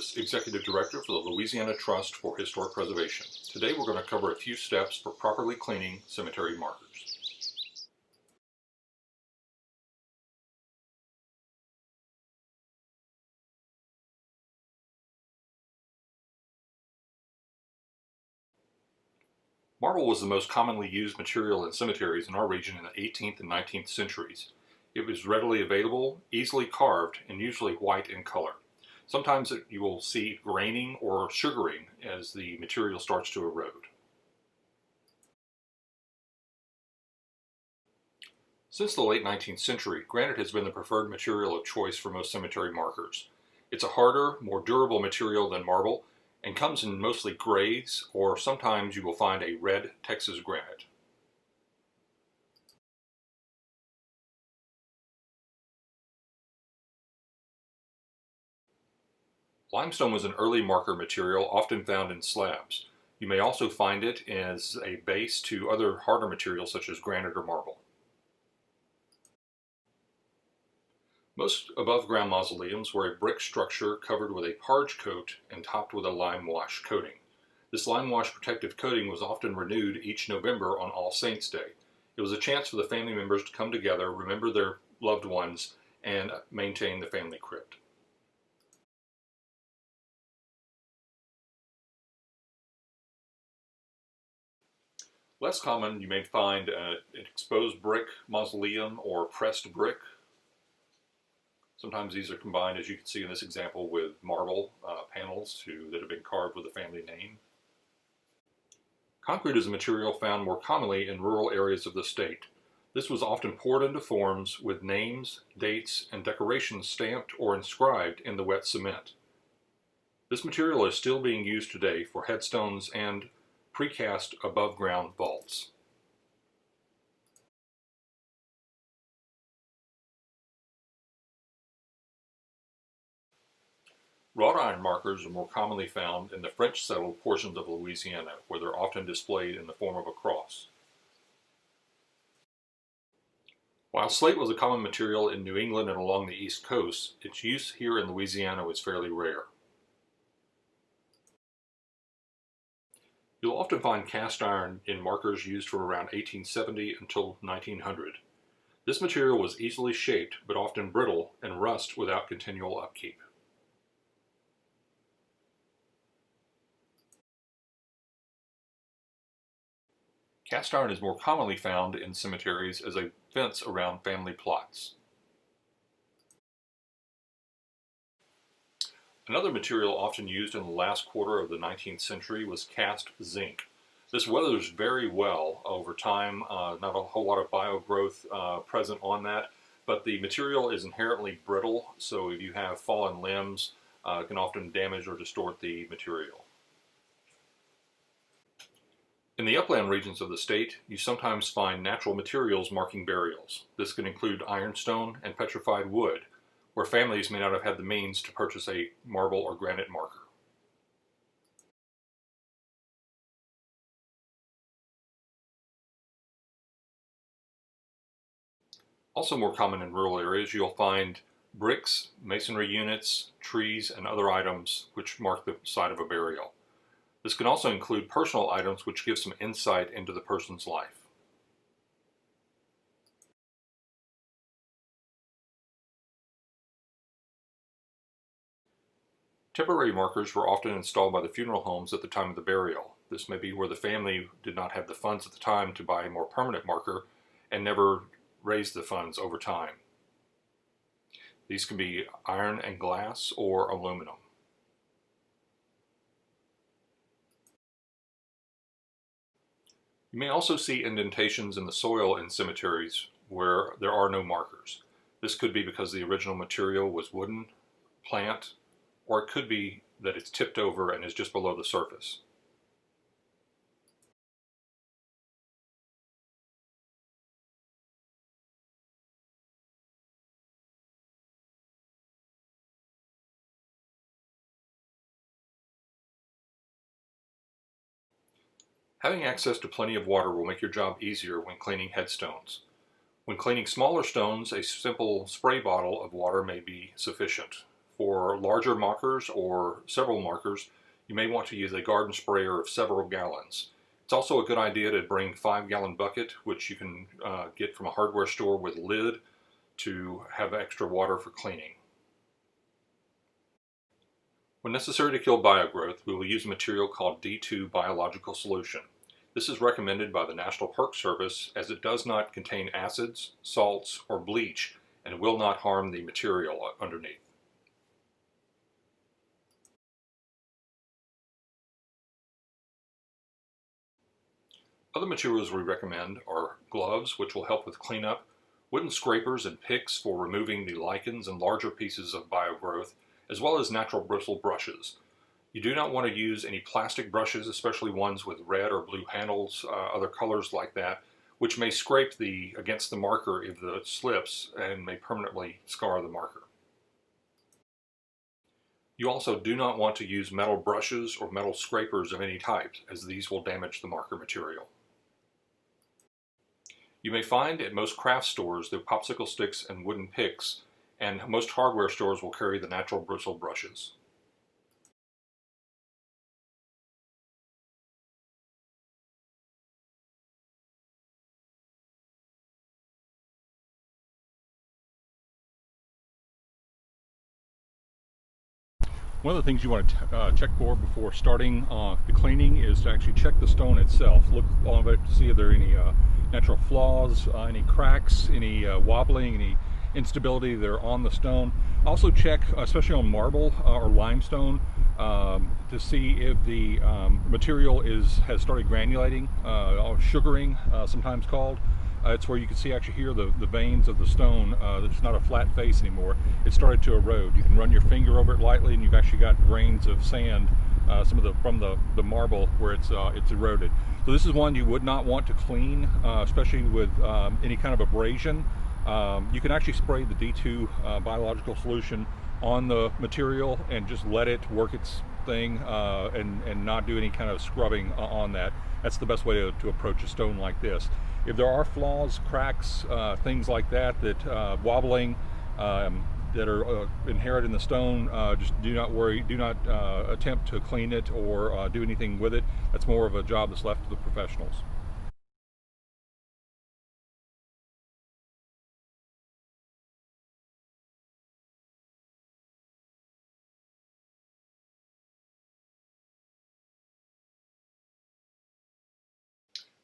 Davis, Executive Director for the Louisiana Trust for Historic Preservation. Today we're going to cover a few steps for properly cleaning cemetery markers. Marble was the most commonly used material in cemeteries in our region in the 18th and 19th centuries. It was readily available, easily carved, and usually white in color. Sometimes you will see graining or sugaring as the material starts to erode. Since the late 19th century, granite has been the preferred material of choice for most cemetery markers. It's a harder, more durable material than marble and comes in mostly grays, or sometimes you will find a red Texas granite. Limestone was an early marker material often found in slabs. You may also find it as a base to other harder materials such as granite or marble. Most above-ground mausoleums were a brick structure covered with a parge coat and topped with a lime wash coating. This lime wash protective coating was often renewed each November on All Saints' Day. It was a chance for the family members to come together, remember their loved ones, and maintain the family crypt. Less common, you may find an exposed brick mausoleum or pressed brick. Sometimes these are combined, as you can see in this example, with marble panels that have been carved with a family name. Concrete is a material found more commonly in rural areas of the state. This was often poured into forms with names, dates, and decorations stamped or inscribed in the wet cement. This material is still being used today for headstones and precast above-ground vaults. Wrought iron markers are more commonly found in the French-settled portions of Louisiana, where they're often displayed in the form of a cross. While slate was a common material in New England and along the East Coast, its use here in Louisiana was fairly rare. You'll often find cast iron in markers used from around 1870 until 1900. This material was easily shaped, but often brittle and rust without continual upkeep. Cast iron is more commonly found in cemeteries as a fence around family plots. Another material often used in the last quarter of the 19th century was cast zinc. This weathers very well over time, not a whole lot of biogrowth present on that, but the material is inherently brittle, so if you have fallen limbs, it can often damage or distort the material. In the upland regions of the state, you sometimes find natural materials marking burials. This can include ironstone and petrified wood, where families may not have had the means to purchase a marble or granite marker. Also more common in rural areas, you'll find bricks, masonry units, trees, and other items which mark the site of a burial. This can also include personal items which give some insight into the person's life. Temporary markers were often installed by the funeral homes at the time of the burial. This may be where the family did not have the funds at the time to buy a more permanent marker and never raised the funds over time. These can be iron and glass or aluminum. You may also see indentations in the soil in cemeteries where there are no markers. This could be because the original material was wooden, plant, or it could be that it's tipped over and is just below the surface. Having access to plenty of water will make your job easier when cleaning headstones. When cleaning smaller stones, a simple spray bottle of water may be sufficient. For larger markers or several markers, you may want to use a garden sprayer of several gallons. It's also a good idea to bring 5-gallon bucket, which you can get from a hardware store with a lid, to have extra water for cleaning. When necessary to kill biogrowth, we will use a material called D2 biological solution. This is recommended by the National Park Service as it does not contain acids, salts, or bleach and will not harm the material underneath. Other materials we recommend are gloves, which will help with cleanup, wooden scrapers and picks for removing the lichens and larger pieces of biogrowth, as well as natural bristle brushes. You do not want to use any plastic brushes, especially ones with red or blue handles, other colors like that, which may scrape against the marker if it slips and may permanently scar the marker. You also do not want to use metal brushes or metal scrapers of any type, as these will damage the marker material. You may find at most craft stores the popsicle sticks and wooden picks, and most hardware stores will carry the natural bristle brushes. One of the things you want to check for before starting the cleaning is to actually check the stone itself. Look on it to see if there are any natural flaws, any cracks, any wobbling, any instability that are on the stone. Also check, especially on marble or limestone, to see if the material has started granulating, sugaring, sometimes called. It's where you can see actually here the veins of the stone. It's not a flat face anymore. It started to erode. You can run your finger over it lightly and you've actually got grains of sand, from the marble where it's eroded. So this is one you would not want to clean, especially with any kind of abrasion. You can actually spray the D2 biological solution on the material and just let it work its thing and not do any kind of scrubbing on that. That's the best way to approach a stone like this. If there are flaws, cracks, things like that, wobbling, that are inherent in the stone, just do not worry. Do not attempt to clean it or do anything with it. That's more of a job that's left to the professionals.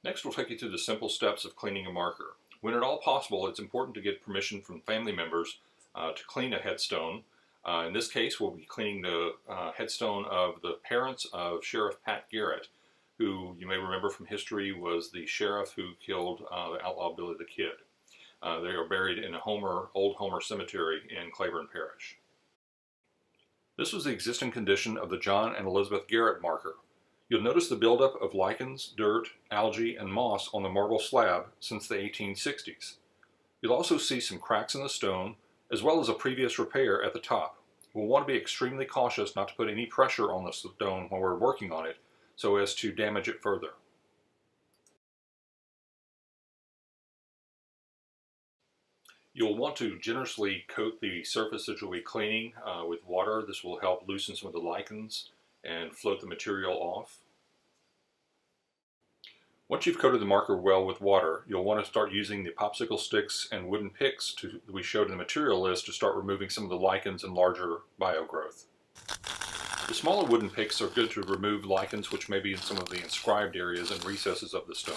Next, we'll take you through the simple steps of cleaning a marker. When at all possible, it's important to get permission from family members to clean a headstone. In this case, we'll be cleaning the headstone of the parents of Sheriff Pat Garrett, who you may remember from history was the sheriff who killed the outlaw Billy the Kid. They are buried in a Old Homer Cemetery in Claiborne Parish. This was the existing condition of the John and Elizabeth Garrett marker. You'll notice the buildup of lichens, dirt, algae, and moss on the marble slab since the 1860s. You'll also see some cracks in the stone, as well as a previous repair at the top. We'll want to be extremely cautious not to put any pressure on the stone while we're working on it, so as to damage it further. You'll want to generously coat the surface that you'll be cleaning with water. This will help loosen some of the lichens and float the material off. Once you've coated the marker well with water, you'll want to start using the popsicle sticks and wooden picks that we showed in the material list to start removing some of the lichens and larger biogrowth. The smaller wooden picks are good to remove lichens which may be in some of the inscribed areas and recesses of the stone.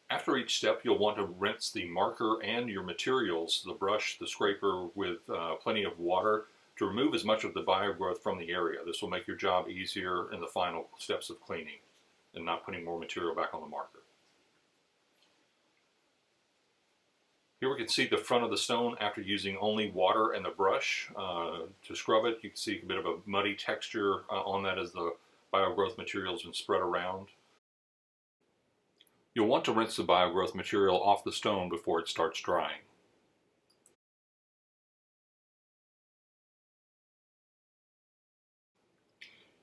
After each step, you'll want to rinse the marker and your materials, the brush, the scraper, with plenty of water to remove as much of the biogrowth from the area. This will make your job easier in the final steps of cleaning and not putting more material back on the marker. Here we can see the front of the stone after using only water and the brush to scrub it. You can see a bit of a muddy texture on that as the biogrowth material has been spread around. You'll want to rinse the biogrowth material off the stone before it starts drying.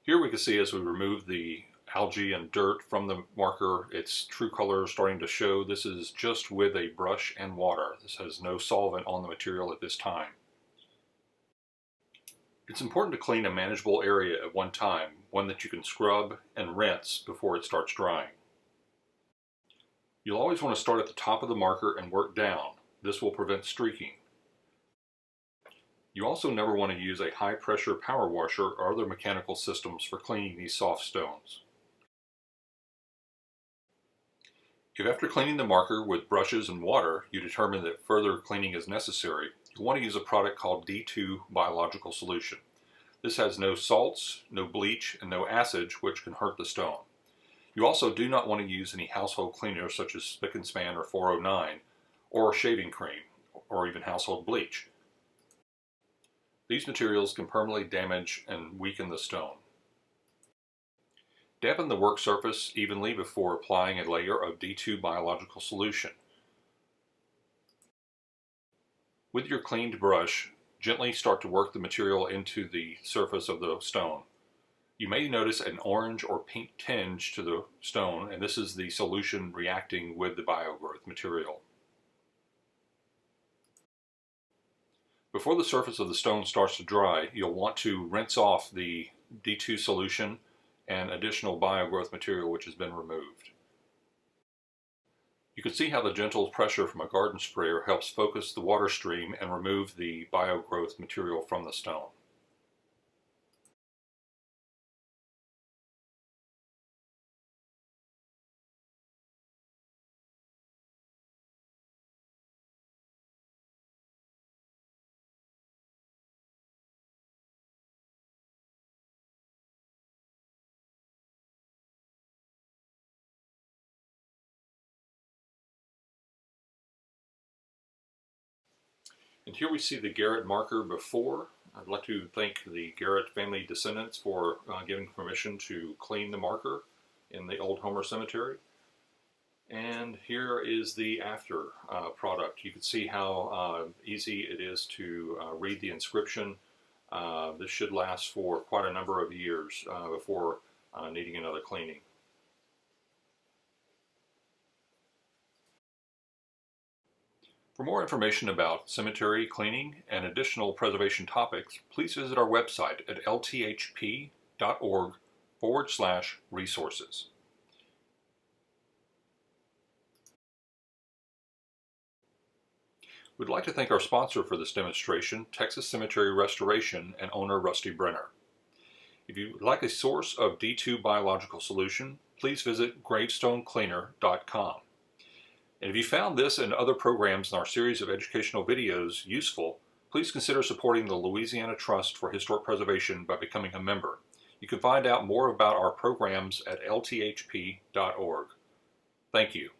Here we can see as we remove the algae and dirt from the marker. Its true color is starting to show. This is just with a brush and water. This has no solvent on the material at this time. It's important to clean a manageable area at one time, one that you can scrub and rinse before it starts drying. You'll always want to start at the top of the marker and work down. This will prevent streaking. You also never want to use a high-pressure power washer or other mechanical systems for cleaning these soft stones. If after cleaning the marker with brushes and water, you determine that further cleaning is necessary, you'll want to use a product called D2 biological solution. This has no salts, no bleach, and no acids, which can hurt the stone. You also do not want to use any household cleaners such as Spic and Span or 409, or shaving cream, or even household bleach. These materials can permanently damage and weaken the stone. Dampen the work surface evenly before applying a layer of D2 biological solution. With your cleaned brush, gently start to work the material into the surface of the stone. You may notice an orange or pink tinge to the stone, and this is the solution reacting with the biogrowth material. Before the surface of the stone starts to dry, you'll want to rinse off the D2 solution and additional biogrowth material which has been removed. You can see how the gentle pressure from a garden sprayer helps focus the water stream and remove the biogrowth material from the stone. And here we see the Garrett marker before. I'd like to thank the Garrett family descendants for giving permission to clean the marker in the Old Homer Cemetery. And here is the after product. You can see how easy it is to read the inscription. This should last for quite a number of years before needing another cleaning. For more information about cemetery cleaning and additional preservation topics, please visit our website at lthp.org/resources. We'd like to thank our sponsor for this demonstration, Texas Cemetery Restoration and owner Rusty Brenner. If you would like a source of D2 biological solution, please visit gravestonecleaner.com. And if you found this and other programs in our series of educational videos useful, please consider supporting the Louisiana Trust for Historic Preservation by becoming a member. You can find out more about our programs at lthp.org. Thank you.